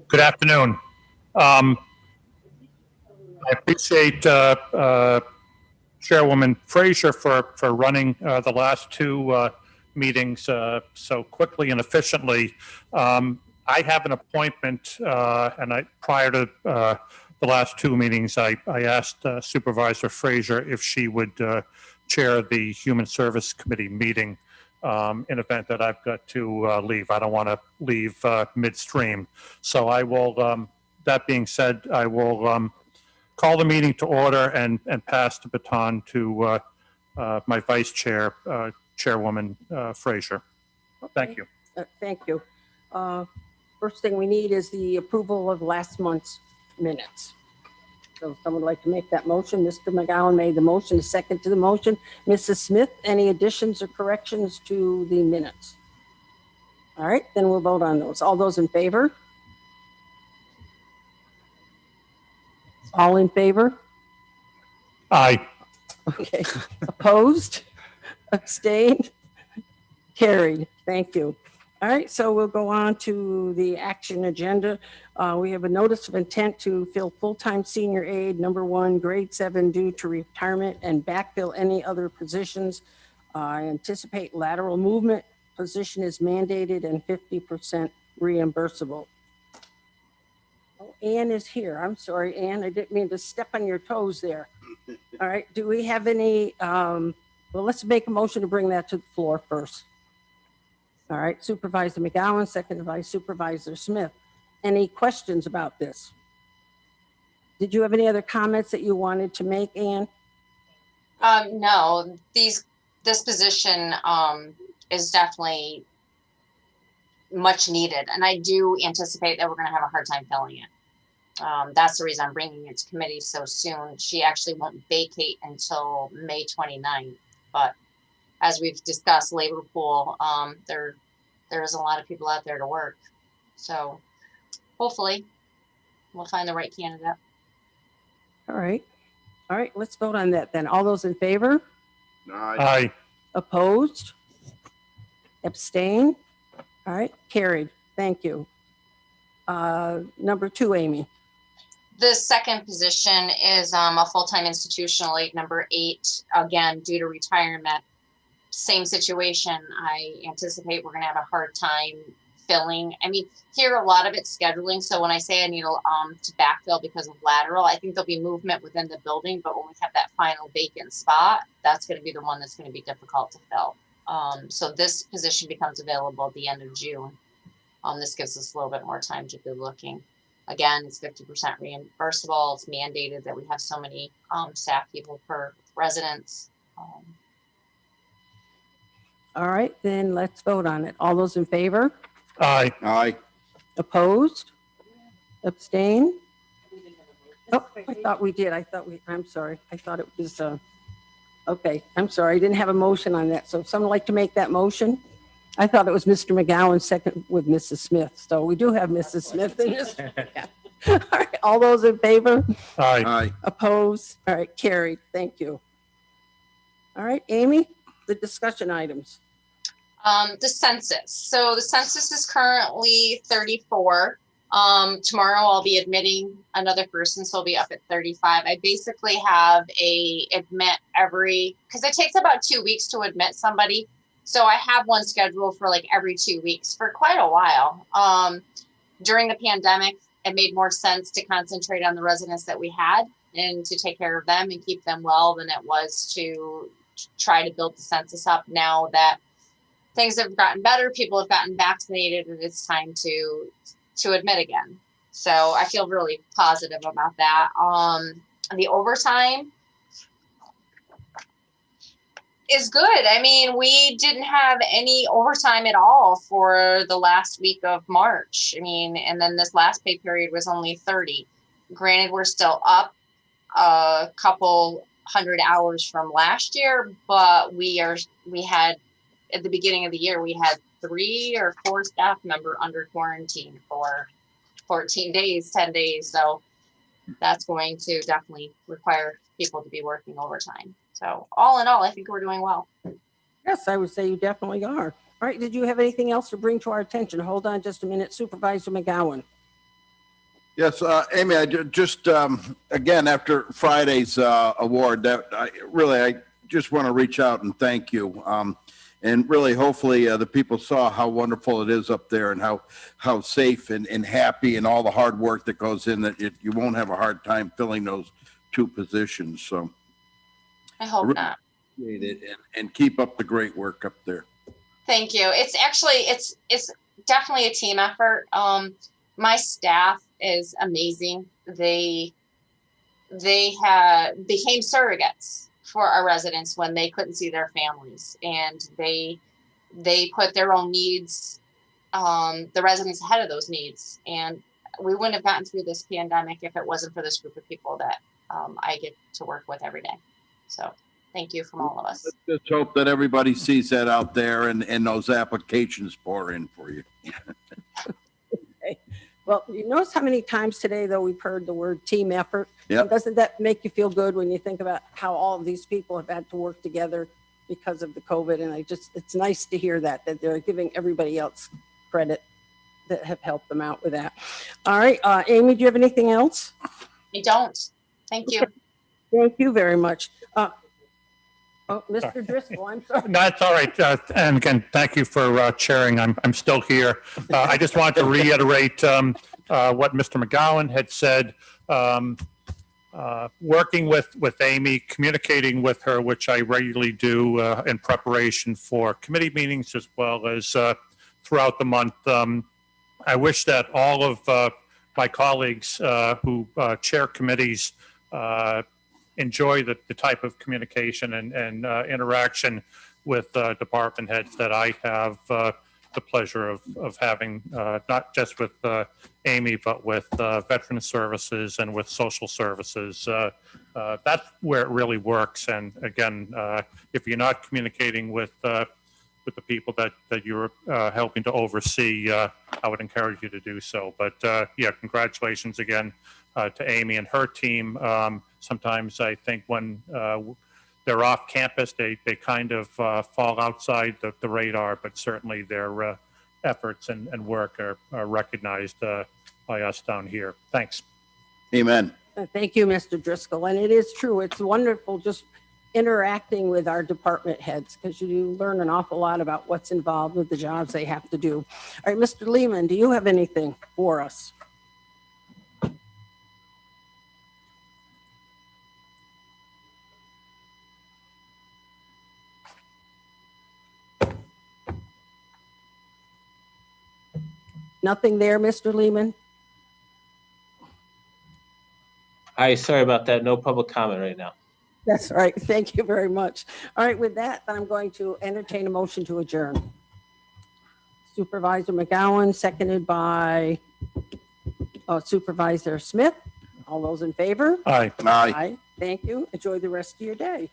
Good afternoon. I appreciate Chairwoman Frazier for running the last two meetings so quickly and efficiently. I have an appointment, and prior to the last two meetings, I asked Supervisor Frazier if she would chair the Human Service Committee meeting in event that I've got to leave. I don't want to leave midstream. So I will, that being said, I will call the meeting to order and pass the baton to my vice chair, Chairwoman Frazier. Thank you. Thank you. First thing we need is the approval of last month's minutes. So if someone would like to make that motion. Mr. McGowan made the motion, a second to the motion. Mrs. Smith, any additions or corrections to the minutes? All right, then we'll vote on those. All those in favor? All in favor? Aye. Okay. Opposed? Abstained? Carried. Thank you. All right, so we'll go on to the action agenda. We have a notice of intent to fill full-time senior aide number 1, grade 7 due to retirement and backfill any other positions. I anticipate lateral movement. Position is mandated and 50% reimbursable. Oh, Ann is here. I'm sorry, Ann. I didn't mean to step on your toes there. All right, do we have any, well, let's make a motion to bring that to the floor first. All right, Supervisor McGowan, seconded by Supervisor Smith. Any questions about this? Did you have any other comments that you wanted to make, Ann? No, this position is definitely much needed, and I do anticipate that we're going to have a hard time filling it. That's the reason I'm bringing it to committee so soon. She actually won't vacate until May 29th, but as we've discussed, labor pool, there's a lot of people out there to work. So hopefully we'll find the right candidate. All right. All right, let's vote on that then. All those in favor? Aye. Opposed? Abstain? All right, carried. Thank you. Number 2, Amy. The second position is a full-time institutional aide number 8, again, due to retirement. Same situation. I anticipate we're going to have a hard time filling. I mean, here a lot of it's scheduling. So when I say I need to backfill because of lateral, I think there'll be movement within the building. But when we have that final vacant spot, that's going to be the one that's going to be difficult to fill. So this position becomes available at the end of June. This gives us a little bit more time to be looking. Again, it's 50% reimbursable. It's mandated that we have so many staff people per residence. All right, then let's vote on it. All those in favor? Aye. Aye. Opposed? Abstain? Oh, I thought we did. I'm sorry. I thought it was, okay, I'm sorry. I didn't have a motion on that. So if someone would like to make that motion? I thought it was Mr. McGowan, second with Mrs. Smith. So we do have Mrs. Smith in this. All right, all those in favor? Aye. Aye. Opposed? All right, carried. Thank you. All right, Amy, the discussion items. The census. So the census is currently 34. Tomorrow I'll be admitting another person, so I'll be up at 35. I basically have a admit because it takes about 2 weeks to admit somebody. So I have one scheduled for like every 2 weeks for quite a while. During the pandemic, it made more sense to concentrate on the residents that we had and to take care of them and keep them well than it was to try to build the census up. Now that things have gotten better, people have gotten vaccinated, and it's time to admit again. So I feel really positive about that. The overtime is good. I mean, we didn't have any overtime at all for the last week of March. I mean, and then this last pay period was only 30. Granted, we're still up a couple hundred hours from last year, but we had at the beginning of the year, we had 3 or 4 staff member under quarantine for 14 days, 10 days. So that's going to definitely require people to be working overtime. So all in all, I think we're doing well. Yes, I would say you definitely are. All All right, did you have anything else to bring to our attention? Hold on just a minute, Supervisor McGowan. Yes, Amy, I just, again, after Friday's award, I just want to reach out and thank you. And really, hopefully, the people saw how wonderful it is up there and how safe and happy and all the hard work that goes in, that you won't have a hard time filling those 2 positions. So I hope Really? not. appreciate it, and keep up the great work up there. Thank you. It's actually, it's definitely a team effort. My staff is amazing. They became surrogates for our residents when they couldn't see their families, and they put their own needs, the residents ahead of those needs. And we wouldn't have gotten through this pandemic if it wasn't for this group of people that I get to work with every day. So thank you from all of us. Let's just hope that everybody sees that out there and those applications pour in for you. Well, you notice how many times today, though, we've heard the word team effort? Yep. Doesn't that make you feel good when you think about how all of these people have had to work together because of the COVID? And it's nice to hear that they're giving everybody else credit that have helped them out with that. All right, Amy, do you have anything else? I don't. Thank you. Thank you very much. Mr. Driscoll, I'm sorry. No, it's all right. And again, thank you for chairing. I'm still here. I just wanted to reiterate what Mr. McGowan had said. Working with Amy, communicating with her, which I regularly do in preparation for committee meetings as well as throughout the month. I wish that all of my colleagues who chair committees enjoy the type of communication and interaction with department heads that I have the pleasure of having, not just with Amy, but with Veteran Services and with Social Services. That's where it really works. And again, if you're not communicating with the people that you're helping to oversee, I would encourage you to do so. But yeah, congratulations again to Amy and her team. Sometimes I think when they're off campus, they kind of fall outside the radar, but certainly their efforts and work are recognized by us down here. Thanks. Amen. Thank you, Mr. Driscoll. And it is true. It's wonderful just interacting with our department heads because you learn an awful lot about what's involved with the jobs they have to do. All right, Mr. Lehman, do you have anything for us? Nothing there, Mr. Lehman? Hi, sorry about that. No public comment right now. That's all right. Thank you very much. All right, with that, I'm going to entertain a motion to adjourn. Supervisor McGowan, seconded by Supervisor Smith. All those in favor? Aye. Aye. Thank you. Enjoy the rest of your day.